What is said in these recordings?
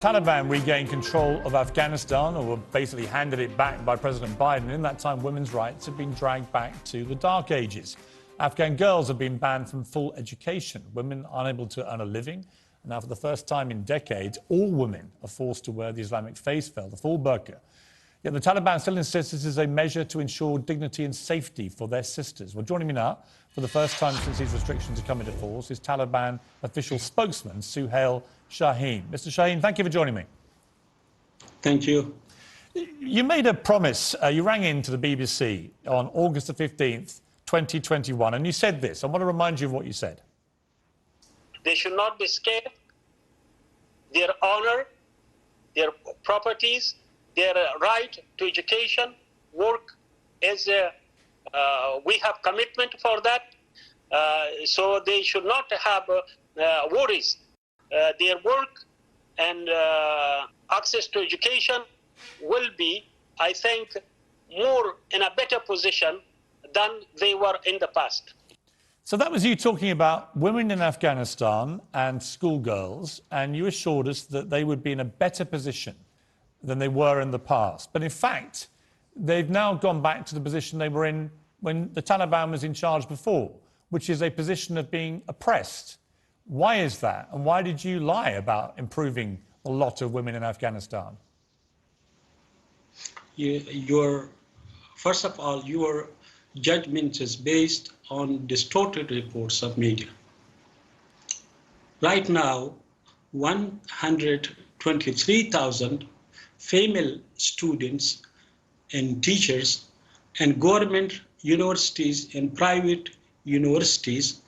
Taliban regained control of Afghanistan, or were basically handed it back by President Biden. In that time, women's rights have been dragged back to the dark ages. Afghan girls have been banned from full education. Women unable to earn a living. And now, for the first time in decades, all women are forced to wear the Islamic face veil, the full burqa. Yet the Taliban still insists this is a measure to ensure dignity and safety for their sisters. Well, joining me now, for the first time since these restrictions have come into force, is Taliban official spokesman Suhail Shaheen. Mr. Shaheen, thank you for joining me. Thank you. You made a promise. You rang in to the BBC on August the 15th, 2021, and you said this. I want to remind you of what you said. They should not be scared. Their honor, their properties, their right to education, work as we have commitment for that. So they should not have worries. Their work and access to education will be, I think, more in a better position than they were in the past. So that was you talking about women in Afghanistan and schoolgirls, and you assured us that they would be in a better position than they were in the past. But in fact, they've now gone back to the position they were in when the Taliban was in charge before, which is a position of being oppressed. Why is that? And why did you lie about improving a lot of women in Afghanistan? First of all, your judgment is based on distorted reports of media. Right now, 123,000 female students and teachers and government universities and private universities,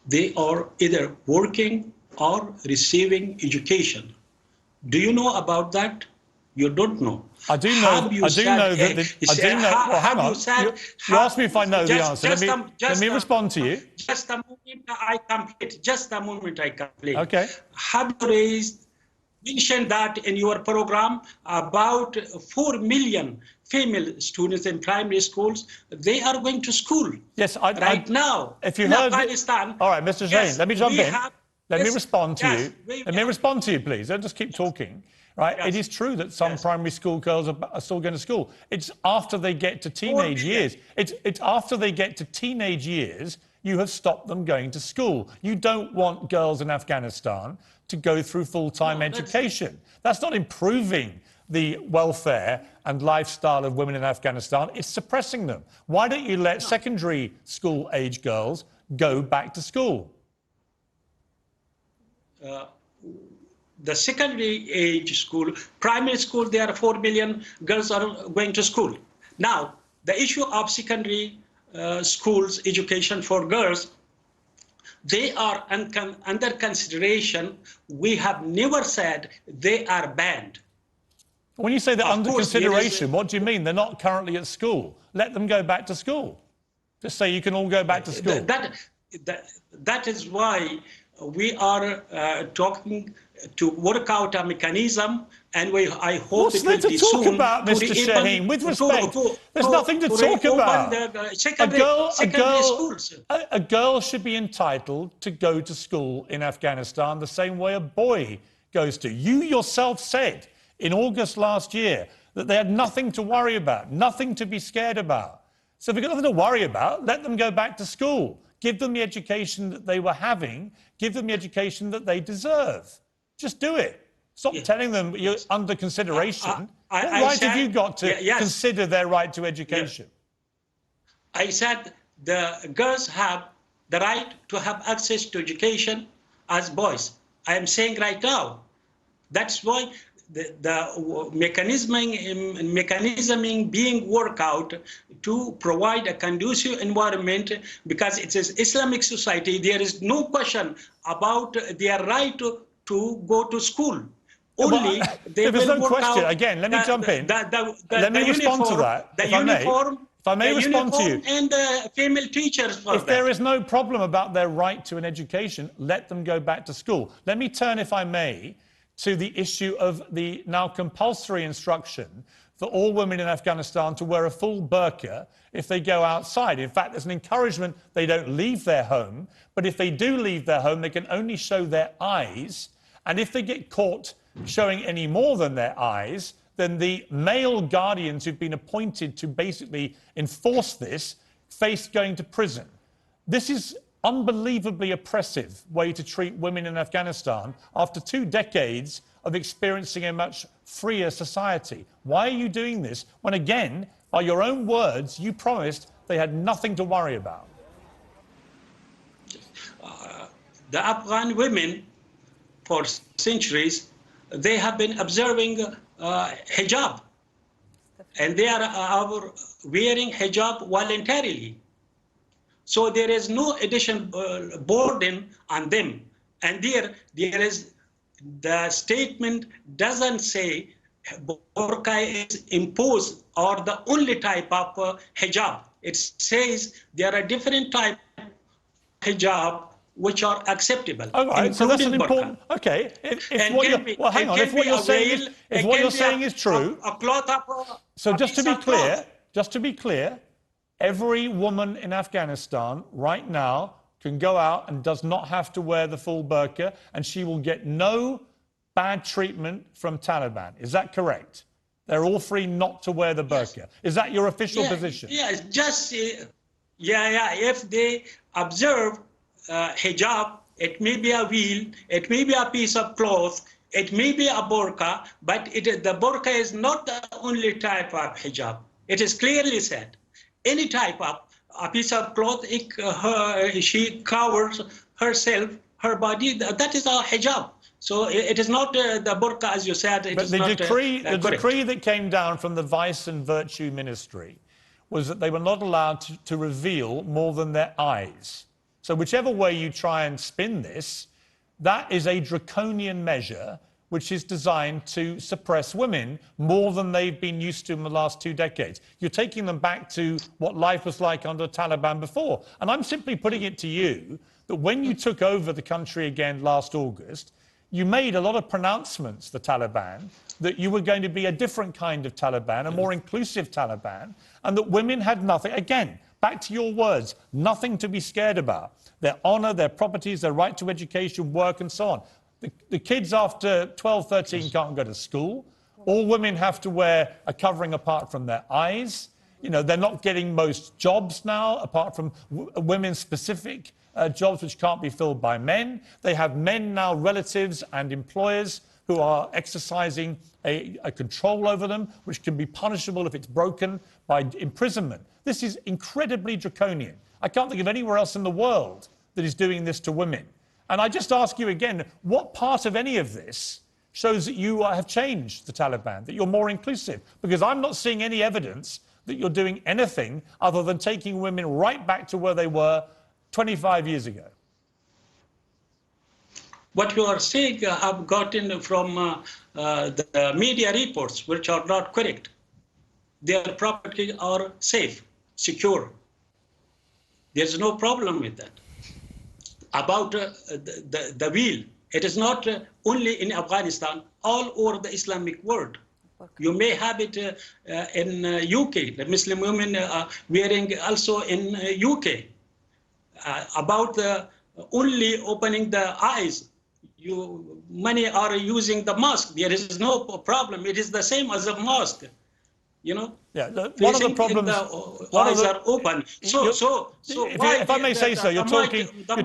they are either working or receiving education. Do you know about that? You don't know. I do know. You asked me if I know the answer. Let me respond to you. Just a moment, I complete. Okay. Have you mentioned that in your program about 4 million female students in primary schools? They are going to school. Yes, now. If you heard Afghanistan. All right, Mr. Shaheen, let me jump in. Let me respond to you. Let me respond to you, please. Don't just keep talking. Right? Yes. It is true that some primary school girls are still going to school. It's after they get to teenage years. It's after they get to teenage years you have stopped them going to school. You don't want girls in Afghanistan to go through full-time education. That's not improving the welfare and lifestyle of women in Afghanistan. It's suppressing them. Why don't you let secondary school-age girls go back to school? The secondary age school, primary school, there are 4 million girls are going to school. Now, the issue of secondary schools, education for girls, they are under consideration. We have never said they are banned. When you say they're under consideration, what do you mean? They're not currently at school. Let them go back to school. Just say you can all go back to school. That is why we are talking to work out a mechanism, and I hope it will be soon. What's there to talk about, Mr. Shaheen? With respect, there's nothing to talk about. A girl should be entitled to go to school in Afghanistan the same way a boy goes to. You yourself said in August last year that they had nothing to worry about, nothing to be scared about. So if they've got nothing to worry about, let them go back to school. Give them the education that they were having. Give them the education that they deserve. Just do it. Stop telling them you're under consideration. What right have you got to consider their right to education? I said the girls have the right to have access to education as boys. I am saying right now. That's why the mechanism being worked out to provide a conducive environment, because it's an Islamic society. There is no question about their right to go to school. Only there is no question. Again, let me jump in. Let me respond to that. The uniform. If I may respond to you. And the female teachers. If there is no problem about their right to an education, let them go back to school. Let me turn, if I may, to the issue of the now compulsory instruction for all women in Afghanistan to wear a full burqa if they go outside. In fact, there's an encouragement they don't leave their home, but if they do leave their home, they can only show their eyes. And if they get caught showing any more than their eyes, then the male guardians who've been appointed to basically enforce this face going to prison. This is unbelievably oppressive way to treat women in Afghanistan after 2 decades of experiencing a much freer society. Why are you doing this when, again, by your own words, you promised they had nothing to worry about? The Afghan women, for centuries, they have been observing hijab, and they are wearing hijab voluntarily. So there is no additional burden on them. And there is, the statement doesn't say burqa is imposed or the only type of hijab. It says there are different types of hijab which are acceptable. Oh, right. So that's an important. Burqa. Okay. Well, hang on. If what you're saying is true. A cloth of, so just to be clear, every woman in Afghanistan right now can go out and does not have to wear the full burqa, and she will get no bad treatment from Taliban. Is that correct? They're all free not to wear the burqa. Yes. Is that your official position? Yes, just, if they observe hijab, it may be a veil, it may be a piece of cloth, it may be a burqa, but the burqa is not the only type of hijab. It is clearly said. Any type of a piece of cloth, she covers herself, her body, that is a hijab. So it is not the burqa, as you said. But the decree that came down from the Vice and Virtue Ministry was that they were not allowed to reveal more than their eyes. So whichever way you try and spin this, that is a draconian measure which is designed to suppress women more than they've been used to in the last 2 decades. You're taking them back to what life was like under the Taliban before. And I'm simply putting it to you that when you took over the country again last August, you made a lot of pronouncements, the Taliban, that you were going to be a different kind of Taliban, a more inclusive Taliban, and that women had nothing, again, back to your words, nothing to be scared about. Their honour, their properties, their right to education, work and so on. The kids after 12, 13 can't go to school. All women have to wear a covering apart from their eyes. You know, they're not getting most jobs now, apart from women-specific jobs which can't be filled by men. They have men now, relatives and employers, who are exercising a control over them, which can be punishable if it's broken by imprisonment. This is incredibly draconian. I can't think of anywhere else in the world that is doing this to women. And I just ask you again, what part of any of this shows that you have changed the Taliban, that you're more inclusive? Because I'm not seeing any evidence that you're doing anything other than taking women right back to where they were 25 years ago. What you are saying I've gotten from the media reports, which are not correct. Their property are safe, secure. There's no problem with that. About the wheel, it is not only in Afghanistan, all over the Islamic world. You may have it in UK, the Muslim women wearing also in UK. About only opening the eyes, many are using the mask. There is no problem. It is the same as a mask. You know, one of the problems. Eyes are open. So if I may say so, the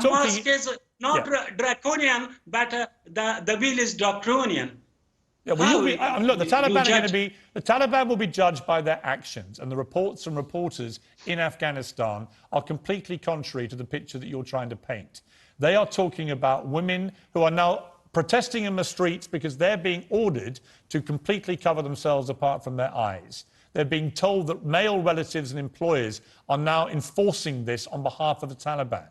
mask is not draconian, but the wheel is draconian. Yeah, well, look, the Taliban will be judged by their actions, and the reports and reporters in Afghanistan are completely contrary to the picture that you're trying to paint. They are talking about women who are now protesting in the streets because they're being ordered to completely cover themselves apart from their eyes. They're being told that male relatives and employers are now enforcing this on behalf of the Taliban.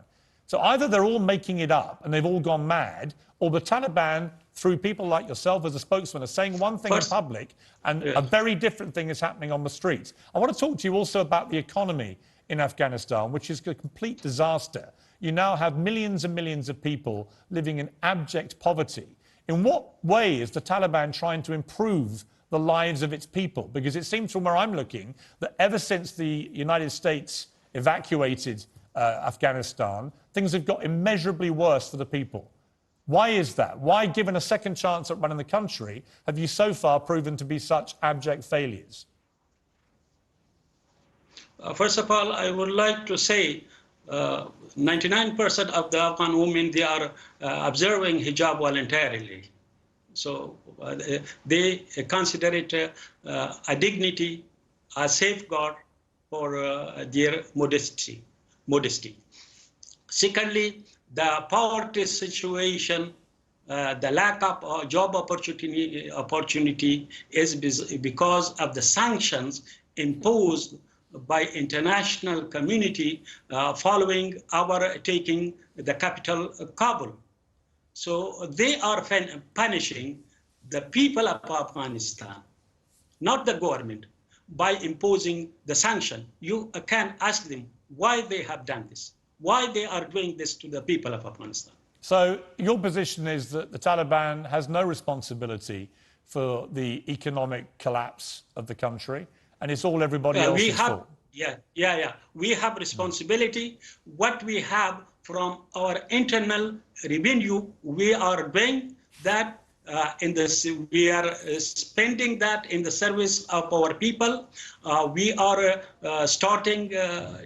So either they're all making it up and they've all gone mad, or the Taliban, through people like yourself as a spokesman, are saying one thing in public and a very different thing is happening on the streets. I want to talk to you also about the economy in Afghanistan, which is a complete disaster. You now have millions and millions of people living in abject poverty. In what way is the Taliban trying to improve the lives of its people? Because it seems from where I'm looking that ever since the United States evacuated Afghanistan, things have got immeasurably worse for the people. Why is that? Why, given a second chance at running the country, have you so far proven to be such abject failures? First of all, I would like to say 99% of the Afghan women, they are observing hijab voluntarily. So they consider it a dignity, a safeguard for their modesty. Secondly, the poverty situation, the lack of job opportunity is because of the sanctions imposed by international community following our taking the capital Kabul. So they are punishing the people of Afghanistan, not the government, by imposing the sanction. You can ask them why they have done this, why they are doing this to the people of Afghanistan. So your position is that the Taliban has no responsibility for the economic collapse of the country, and it's all everybody else's fault. Yeah. We have responsibility. What we have from our internal revenue, we are doing that we are spending that in the service of our people. We are starting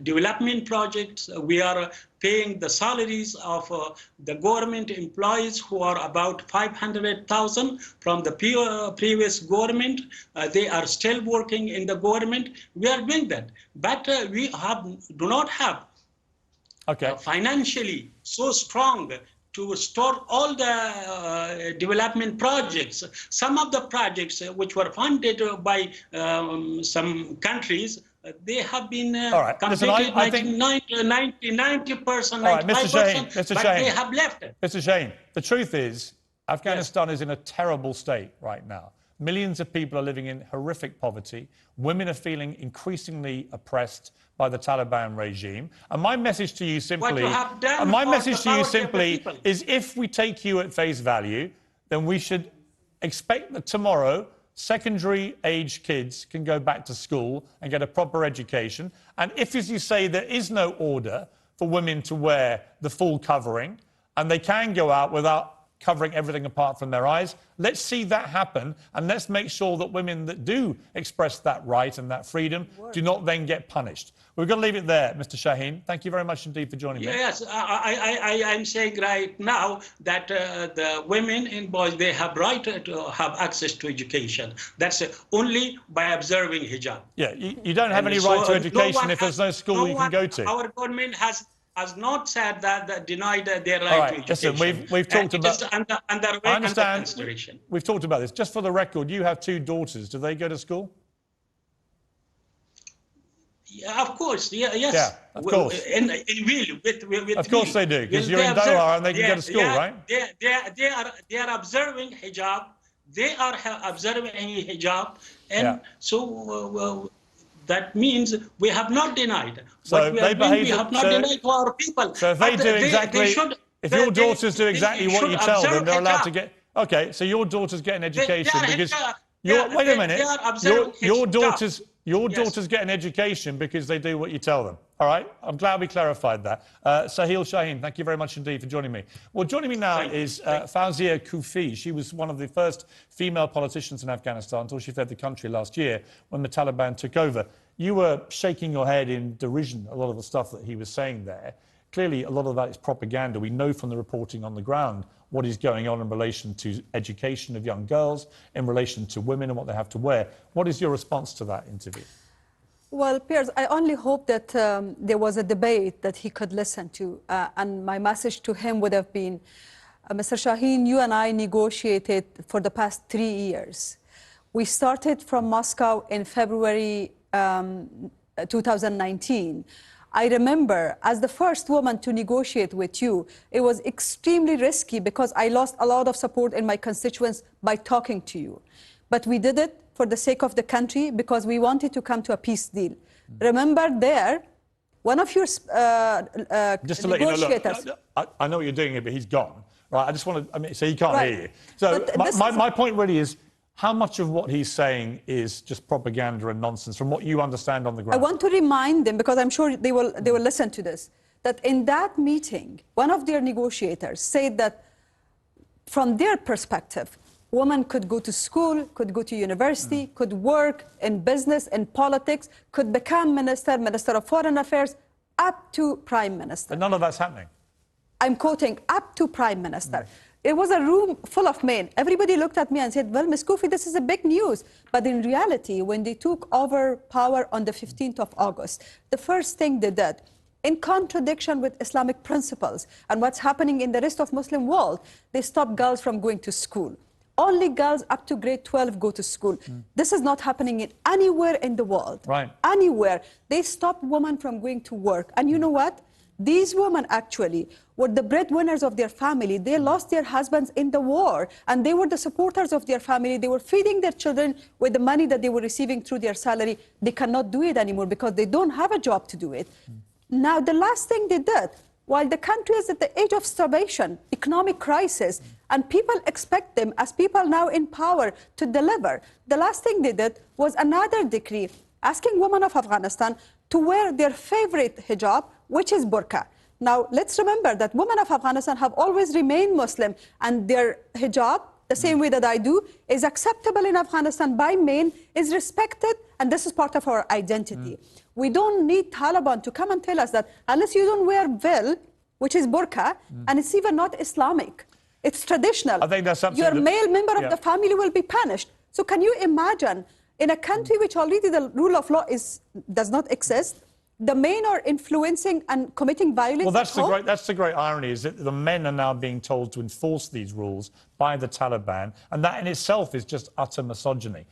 development projects. We are paying the salaries of the government employees who are about 500,000 from the previous government. They are still working in the government. We are doing that. But we do not have financially so strong to start all the development projects. Some of the projects which were funded by some countries, they have been completed 90%, 95%, but they have left it. Mr. Shaheen, the truth is, Afghanistan is in a terrible state right now. Millions of people are living in horrific poverty. Women are feeling increasingly oppressed by the Taliban regime. And my message to you simply, is if we take you at face value, then we should expect that tomorrow secondary-age kids can go back to school and get a proper education. And if, as you say, there is no order for women to wear the full covering, and they can go out without covering everything apart from their eyes, let's see that happen, and let's make sure that women that do express that right and that freedom do not then get punished. We're going to leave it there, Mr. Shaheen. Thank you very much indeed for joining me. Yes, I'm saying right now that the women and boys, they have right to have access to education. That's only by observing hijab. Yeah, you don't have any right to education if there's no school you can go to. Our government has not said that denied their right to education. Listen, we've talked about... I understand. We've talked about this. Just for the record, you have 2 daughters. Do they go to school? Yeah, of course. Yes. Yeah, of course. Of course they do, because you're in Doha and they can go to school, right? They are observing hijab. They are observing hijab. And so... that means we have not denied. So we have not denied to our people. So if they do exactly, if your daughters do exactly what you tell them, they're allowed to get. Okay, so your daughters get an education because wait a minute. Your daughters get an education because they do what you tell them. All right, I'm glad we clarified that. Suhail Shaheen, thank you very much indeed for joining me. Well, joining me now is Fawzia Koofi. She was one of the first female politicians in Afghanistan until she fled the country last year when the Taliban took over. You were shaking your head in derision, a lot of the stuff that he was saying there. Clearly, a lot of that is propaganda. We know from the reporting on the ground what is going on in relation to education of young girls, in relation to women and what they have to wear. What is your response to that interview? Well, Piers, I only hope that there was a debate that he could listen to. And my message to him would have been, Mr. Shaheen, you and I negotiated for the past 3 years. We started from Moscow in February 2019. I remember, as the first woman to negotiate with you, it was extremely risky because I lost a lot of support in my constituents by talking to you. But we did it for the sake of the country because we wanted to come to a peace deal. Remember there, one of your just to negotiators... let you know, look, I know what you're doing here, but he's gone. Right, I just want to, so he can't hear you. So my point really is, how much of what he's saying is just propaganda and nonsense from what you understand on the ground? I want to remind them, because I'm sure they will listen to this, that in that meeting, one of their negotiators said that from their perspective, women could go to school, could go to university, could work in business, in politics, could become minister, Minister of Foreign Affairs, up to Prime Minister. But none of that's happening. I'm quoting, up to Prime Minister. It was a room full of men. Everybody looked at me and said, well, Ms. Kufi, this is a big news. But in reality, when they took over power on the 15th of August, the first thing they did, in contradiction with Islamic principles and what's happening in the rest of Muslim world, they stopped girls from going to school. Only girls up to grade 12 go to school. This is not happening in anywhere in the world. Right. Anywhere. They stopped women from going to work. And you know what? These women actually were the breadwinners of their family. They lost their husbands in the war, and they were the supporters of their family. They were feeding their children with the money that they were receiving through their salary. They cannot do it anymore because they don't have a job to do it. Now, the last thing they did, while the country is at the edge of starvation, economic crisis, and people expect them, as people now in power, to deliver, the last thing they did was another decree asking women of Afghanistan to wear their favorite hijab, which is burqa. Now, let's remember that women of Afghanistan have always remained Muslim, and their hijab, the same way that I do, is acceptable in Afghanistan by men, is respected, and this is part of our identity. We don't need Taliban to come and tell us that unless you don't wear veil, which is burqa, and it's even not Islamic, it's traditional. I think that's something your male member of the family will be punished. So can you imagine, in a country which already the rule of law does not exist, the men are influencing and committing violence? Well, that's the great irony, is that the men are now being told to enforce these rules by the Taliban, and that in itself is just utter misogyny.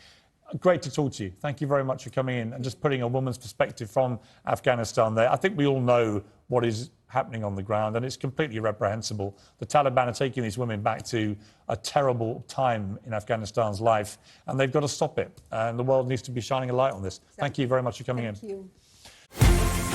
Great to talk to you. Thank you very much for coming in and just putting a woman's perspective from Afghanistan there. I think we all know what is happening on the ground, and it's completely reprehensible. The Taliban are taking these women back to a terrible time in Afghanistan's life, and they've got to stop it. And the world needs to be shining a light on this. Thank you very much for coming in. Thank you.